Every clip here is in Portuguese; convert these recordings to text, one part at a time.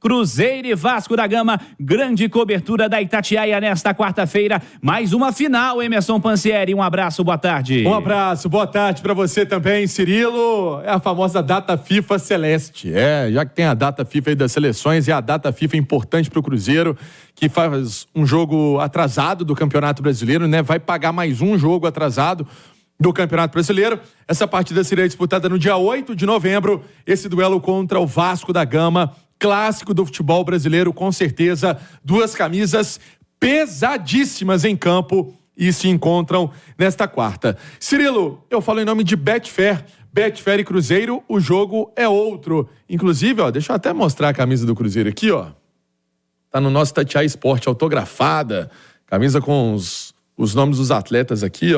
Cruzeiro e Vasco da Gama, grande cobertura da Itatiaia nesta quarta-feira. Mais uma final, Emerson Pansieri. Um abraço, boa tarde. Um abraço, boa tarde para você também, Cirilo. É a famosa data FIFA celeste. Já que tem a data FIFA aí das seleções, é a data FIFA importante para o Cruzeiro, que faz um jogo atrasado do Campeonato Brasileiro, né? Vai pagar mais um jogo atrasado do Campeonato Brasileiro. Essa partida seria disputada no dia 8 de novembro. Esse duelo contra o Vasco da Gama, clássico do futebol brasileiro, com certeza. Duas camisas pesadíssimas em campo e se encontram nesta quarta. Cirilo, eu falo em nome de Betfair. Betfair e Cruzeiro, o jogo é outro. Inclusive, deixa eu até mostrar a camisa do Cruzeiro aqui, Tá no nosso Itatiaia Esporte, autografada. Camisa com os nomes dos atletas aqui,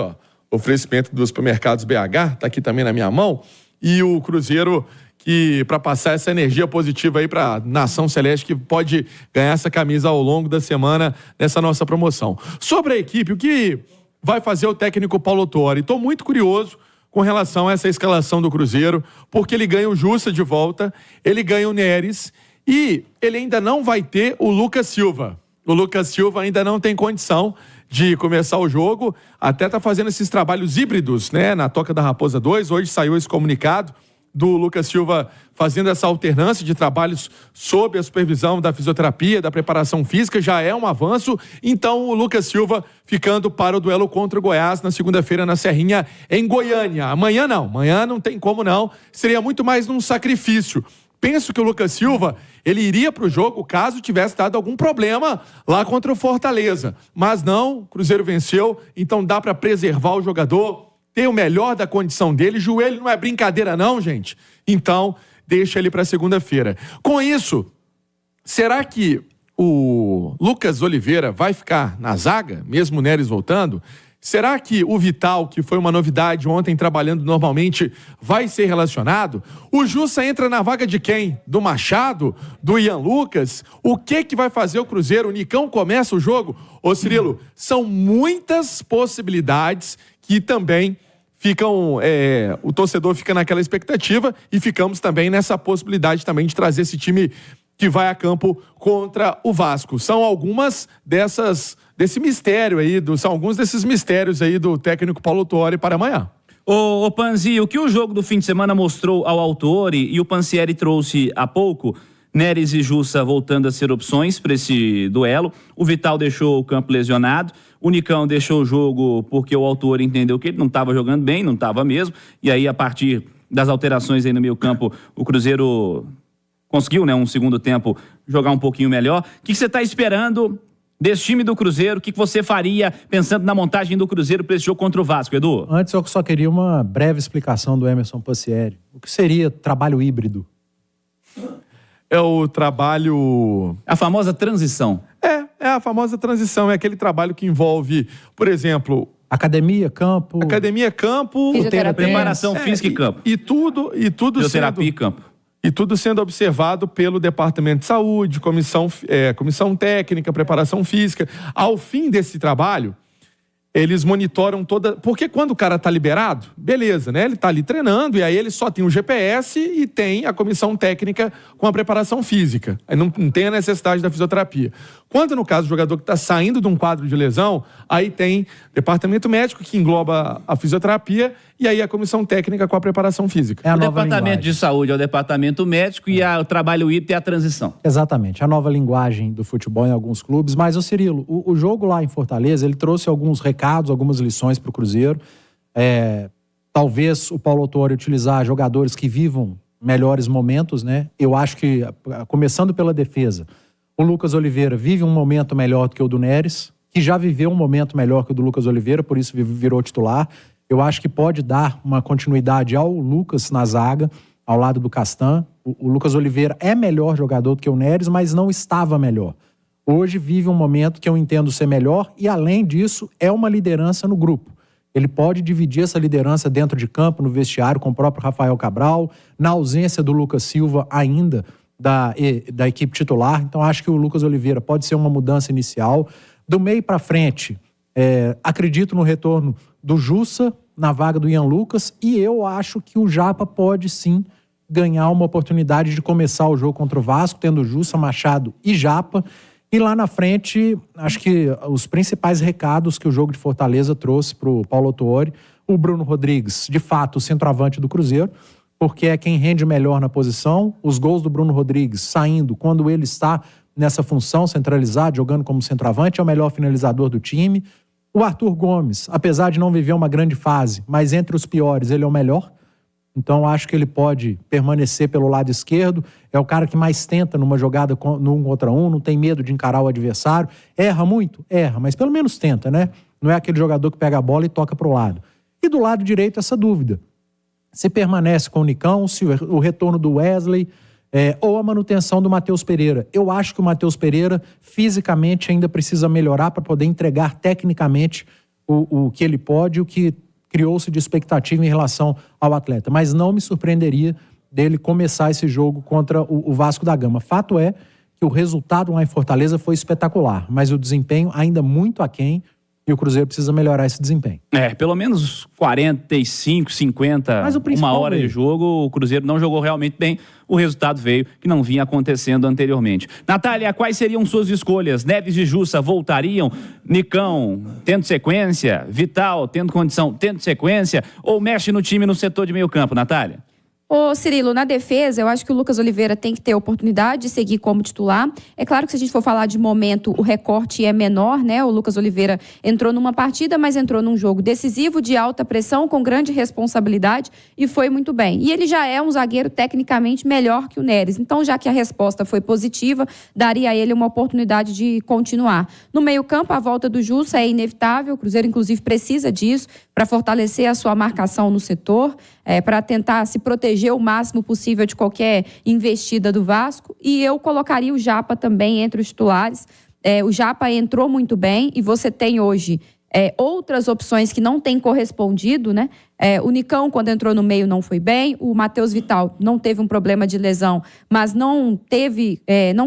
Oferecimento dos supermercados BH, tá aqui também na minha mão. E o Cruzeiro, que para passar essa energia positiva aí para Nação Celeste, que pode ganhar essa camisa ao longo da semana nessa nossa promoção. Sobre a equipe, o que vai fazer o técnico Paulo Autuori? Estou muito curioso com relação a essa escalação do Cruzeiro, porque ele ganha o Jussa de volta, ele ganha o Neres e ele ainda não vai ter o Lucas Silva. O Lucas Silva ainda não tem condição de começar o jogo, até tá fazendo esses trabalhos híbridos, né, na Toca da Raposa 2, hoje saiu esse comunicado do Lucas Silva fazendo essa alternância de trabalhos sob a supervisão da fisioterapia, da preparação física, já é um avanço. Então o Lucas Silva ficando para o duelo contra o Goiás na segunda-feira na Serrinha, em Goiânia. Amanhã não tem como não, seria muito mais num sacrifício. Penso que o Lucas Silva, ele iria para o jogo caso tivesse dado algum problema lá contra o Fortaleza. Mas não, o Cruzeiro venceu, então dá para preservar o jogador, ter o melhor da condição dele. Joelho não é brincadeira não, gente. Então, deixa ele para segunda-feira. Com isso, será que o Lucas Oliveira vai ficar na zaga, mesmo o Neres voltando? Será que o Vital, que foi uma novidade ontem trabalhando normalmente, vai ser relacionado? O Jussa entra na vaga de quem? Do Machado? Do Ian Lucas? O que vai fazer o Cruzeiro? O Nicão começa o jogo? Ô Cirilo, são muitas possibilidades que também ficam, o torcedor fica naquela expectativa e ficamos também nessa possibilidade também de trazer esse time que vai a campo contra o Vasco. São algumas desse mistério aí, são alguns desses mistérios aí do técnico Paulo Autuori para amanhã. Ô Panzi, o que o jogo do fim de semana mostrou ao Autuori e o Pansieri trouxe há pouco, Neres e Jussa voltando a ser opções para esse duelo. O Vital deixou o campo lesionado, o Nicão deixou o jogo porque o Autuori entendeu que ele não estava jogando bem, não estava mesmo, e aí a partir das alterações aí no meio campo, o Cruzeiro conseguiu, né, um segundo tempo jogar um pouquinho melhor. O que você está esperando desse time do Cruzeiro? O que você faria pensando na montagem do Cruzeiro para esse jogo contra o Vasco, Edu? Antes eu só queria uma breve explicação do Emerson Pansieri. O que seria trabalho híbrido? É o trabalho... A famosa transição. É a famosa transição. É aquele trabalho que envolve, por exemplo... Academia, campo... Preparação física e campo. E tudo fisioterapia e campo. E tudo sendo observado pelo Departamento de Saúde, comissão técnica, preparação física. Ao fim desse trabalho, eles monitoram porque quando o cara tá liberado, beleza, né? Ele tá ali treinando e aí ele só tem o GPS e tem a comissão técnica com a preparação física. Aí não tem a necessidade da fisioterapia. Quando, no caso, o jogador que está saindo de um quadro de lesão, aí tem departamento médico que engloba a fisioterapia e aí a comissão técnica com a preparação física. O departamento de saúde é o departamento médico e o trabalho híbrido é a transição. Exatamente, a nova linguagem do futebol em alguns clubes. Mas, Cirilo, o jogo lá em Fortaleza, ele trouxe alguns recados, algumas lições para o Cruzeiro. Talvez o Paulo Autuori utilizar jogadores que vivam melhores momentos, né? Eu acho que, começando pela defesa, o Lucas Oliveira vive um momento melhor do que o do Neres, que já viveu um momento melhor que o do Lucas Oliveira, por isso virou titular. Eu acho que pode dar uma continuidade ao Lucas na zaga, ao lado do Castan. O Lucas Oliveira é melhor jogador do que o Neres, mas não estava melhor. Hoje vive um momento que eu entendo ser melhor e, além disso, é uma liderança no grupo. Ele pode dividir essa liderança dentro de campo, no vestiário, com o próprio Rafael Cabral, na ausência do Lucas Silva ainda, da equipe titular. Então acho que o Lucas Oliveira pode ser uma mudança inicial. Do meio para frente, acredito no retorno do Jussa na vaga do Ian Lucas e eu acho que o Japa pode sim ganhar uma oportunidade de começar o jogo contra o Vasco, tendo Jussa, Machado e Japa. E lá na frente, acho que os principais recados que o jogo de Fortaleza trouxe para o Paulo Autuori, o Bruno Rodrigues, de fato, o centroavante do Cruzeiro, porque é quem rende melhor na posição. Os gols do Bruno Rodrigues saindo quando ele está nessa função centralizada, jogando como centroavante, é o melhor finalizador do time. O Arthur Gomes, apesar de não viver uma grande fase, mas entre os piores, ele é o melhor. Então, acho que ele pode permanecer pelo lado esquerdo. É o cara que mais tenta numa jogada no 1 contra 1, não tem medo de encarar o adversário. Erra muito? Erra, mas pelo menos tenta, né? Não é aquele jogador que pega a bola e toca para o lado. E do lado direito, essa dúvida. Se permanece com o Nicão, se o retorno do Wesley, ou a manutenção do Matheus Pereira. Eu acho que o Matheus Pereira, fisicamente, ainda precisa melhorar para poder entregar tecnicamente o que ele pode, o que criou-se de expectativa em relação ao atleta. Mas não me surpreenderia dele começar esse jogo contra o Vasco da Gama. Fato é que o resultado lá em Fortaleza foi espetacular, mas o desempenho ainda muito aquém, e o Cruzeiro precisa melhorar esse desempenho. Pelo menos 45, 50, uma hora de jogo, o Cruzeiro não jogou realmente bem. O resultado veio que não vinha acontecendo anteriormente. Natália, quais seriam suas escolhas? Neres e Jussa voltariam? Nicão tendo sequência? Vital tendo condição, tendo sequência? Ou mexe no time no setor de meio campo, Natália? Ô Cirilo, na defesa, eu acho que o Lucas Oliveira tem que ter a oportunidade de seguir como titular. É claro que se a gente for falar de momento, o recorte é menor, né? O Lucas Oliveira entrou numa partida, mas entrou num jogo decisivo, de alta pressão, com grande responsabilidade e foi muito bem. E ele já é um zagueiro tecnicamente melhor que o Neres. Então, já que a resposta foi positiva, daria a ele uma oportunidade de continuar. No meio-campo, a volta do Jussa é inevitável. O Cruzeiro, inclusive, precisa disso para fortalecer a sua marcação no setor, para tentar se proteger o máximo possível de qualquer investida do Vasco. E eu colocaria o Japa também entre os titulares. O Japa entrou muito bem e você tem hoje outras opções que não têm correspondido, né? O Nicão, quando entrou no meio, não foi bem. O Matheus Vital não teve um problema de lesão, mas não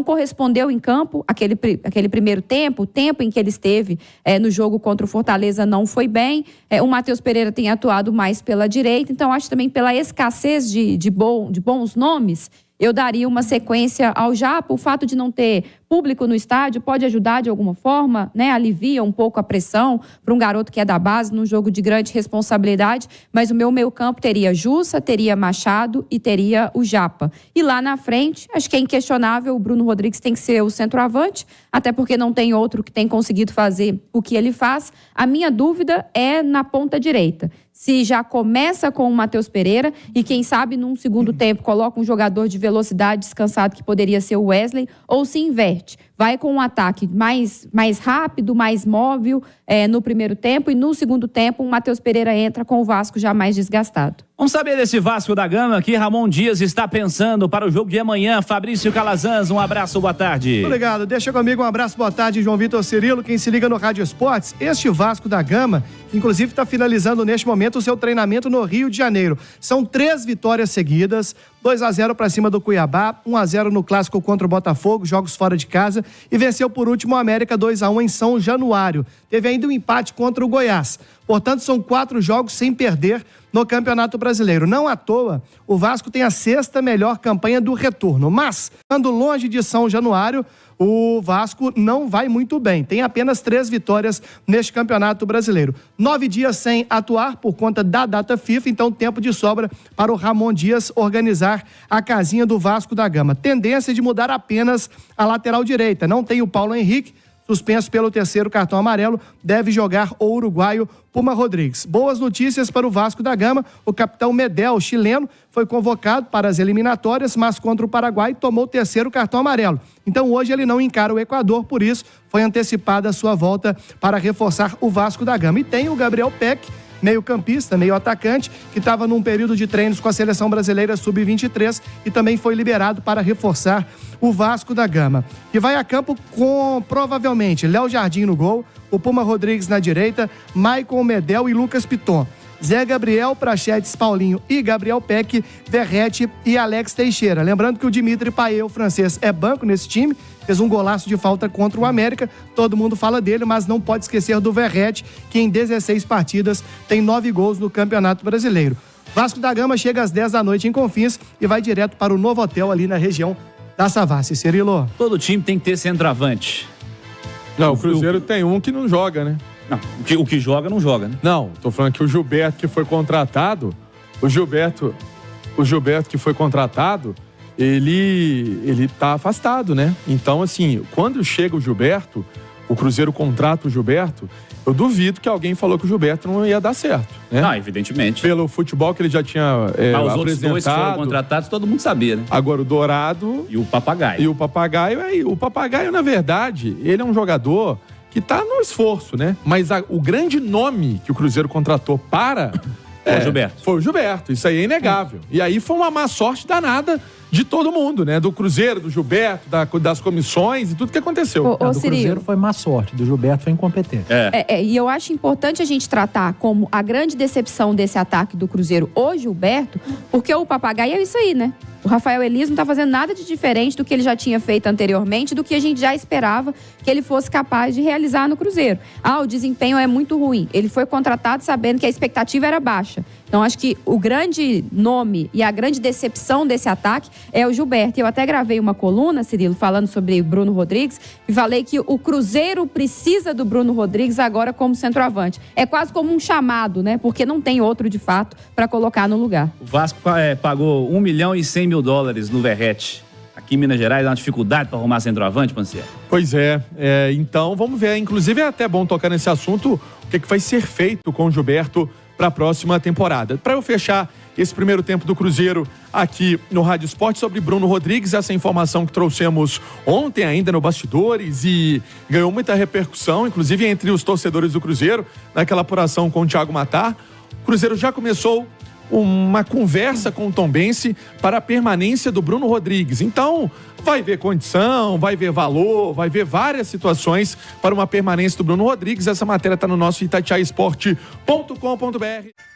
correspondeu em campo aquele primeiro tempo. O tempo em que ele esteve no jogo contra o Fortaleza não foi bem. O Matheus Pereira tem atuado mais pela direita. Então, acho também pela escassez de bons nomes, eu daria uma sequência ao Japa. O fato de não ter público no estádio pode ajudar de alguma forma, né? Alivia um pouco a pressão para um garoto que é da base num jogo de grande responsabilidade. Mas o meu meio-campo teria Jussa, teria Machado e teria o Japa. E lá na frente, acho que é inquestionável, o Bruno Rodrigues tem que ser o centroavante, até porque não tem outro que tem conseguido fazer o que ele faz. A minha dúvida é na ponta direita. Se já começa com o Matheus Pereira e, quem sabe, num segundo tempo, coloca um jogador de velocidade descansado que poderia ser o Wesley, ou se inverte. Vai com um ataque mais rápido, mais móvel no primeiro tempo, e no segundo tempo o Matheus Pereira entra com o Vasco já mais desgastado. Vamos saber desse Vasco da Gama que Ramon Dias está pensando para o jogo de amanhã. Fabrício Calazans, um abraço, boa tarde. Obrigado, deixa comigo um abraço, boa tarde, João Vitor Cirilo, quem se liga no Rádio Esportes. Este Vasco da Gama, inclusive, está finalizando neste momento o seu treinamento no Rio de Janeiro. São 3 vitórias seguidas, 2-0 para cima do Cuiabá, 1-0 no clássico contra o Botafogo, jogos fora de casa, e venceu por último o América 2-1 em São Januário. Teve ainda um empate contra o Goiás. Portanto, são 4 jogos sem perder no Campeonato Brasileiro. Não à toa, o Vasco tem a 6ª melhor campanha do retorno. Mas, estando longe de São Januário, o Vasco não vai muito bem. Tem apenas 3 vitórias neste Campeonato Brasileiro. 9 dias sem atuar por conta da data FIFA, então tempo de sobra para o Ramon Dias organizar a casinha do Vasco da Gama. Tendência de mudar apenas a lateral direita. Não tem o Paulo Henrique, suspenso pelo 3º cartão amarelo, deve jogar o uruguaio Puma Rodrigues. Boas notícias para o Vasco da Gama. O capitão Medel, chileno, foi convocado para as eliminatórias, mas contra o Paraguai tomou o 3º cartão amarelo. Então hoje ele não encara o Equador, por isso foi antecipada a sua volta para reforçar o Vasco da Gama. E tem o Gabriel Peck, meio-campista, meio-atacante, que estava num período de treinos com a Seleção Brasileira Sub-23 e também foi liberado para reforçar o Vasco da Gama. E vai a campo com, provavelmente, Léo Jardim no gol, o Puma Rodrigues na direita, Maicon Medel e Lucas Piton. Zé Gabriel, Prachetes, Paulinho e Gabriel Peck, Verrete e Alex Teixeira. Lembrando que o Dimitri Payet, o francês, é banco nesse time, fez um golaço de falta contra o América, todo mundo fala dele, mas não pode esquecer do Verrete, que em 16 partidas tem 9 gols no Campeonato Brasileiro. Vasco da Gama chega às 10 da noite em Confins e vai direto para o novo hotel ali na região da Savassi. Cirilo. Todo time tem que ter centroavante. Não, o Cruzeiro tem um que não joga, né? Não, o que joga, não joga, né? Não, tô falando que o Gilberto que foi contratado, que foi contratado, ele tá afastado, né? Então, assim, quando chega o Gilberto, o Cruzeiro contrata o Gilberto, eu duvido que alguém falou que o Gilberto não ia dar certo, né? Não, evidentemente. Pelo futebol que ele já tinha Os outros dois que foram contratados, todo mundo sabia, né? Agora o Dourado... E o Papagaio. O Papagaio, na verdade, ele é um jogador que tá no esforço, né? Mas o grande nome que o Cruzeiro contratou para... Foi o Gilberto. Foi o Gilberto, isso aí é inegável. E aí foi uma má sorte danada de todo mundo, né? Do Cruzeiro, do Gilberto, das comissões e tudo que aconteceu. Do Cruzeiro foi má sorte, do Gilberto foi incompetente. E eu acho importante a gente tratar como a grande decepção desse ataque do Cruzeiro o Gilberto, porque o Papagaio é isso aí, né? O Rafael Elias não tá fazendo nada de diferente do que ele já tinha feito anteriormente, do que a gente já esperava que ele fosse capaz de realizar no Cruzeiro. O desempenho é muito ruim. Ele foi contratado sabendo que a expectativa era baixa. Então, acho que o grande nome e a grande decepção desse ataque é o Gilberto. Eu até gravei uma coluna, Cirilo, falando sobre Bruno Rodrigues, e falei que o Cruzeiro precisa do Bruno Rodrigues agora como centroavante. É quase como um chamado, né? Porque não tem outro, de fato, para colocar no lugar. O Vasco pagou $1.100.000 no Verrete. Aqui em Minas Gerais dá uma dificuldade para arrumar centroavante, Pansier. Pois é. Então vamos ver. Inclusive é até bom tocar nesse assunto, o que vai ser feito com o Gilberto para a próxima temporada. Para eu fechar esse primeiro tempo do Cruzeiro aqui no Rádio Esporte sobre Bruno Rodrigues, essa informação que trouxemos ontem ainda no Bastidores e ganhou muita repercussão, inclusive entre os torcedores do Cruzeiro, naquela apuração com o Thiago Matar. O Cruzeiro já começou uma conversa com o Tombense para a permanência do Bruno Rodrigues. Então, vai ver condição, vai ver valor, vai ver várias situações para uma permanência do Bruno Rodrigues. Essa matéria está no nosso itatiaisport.com.br.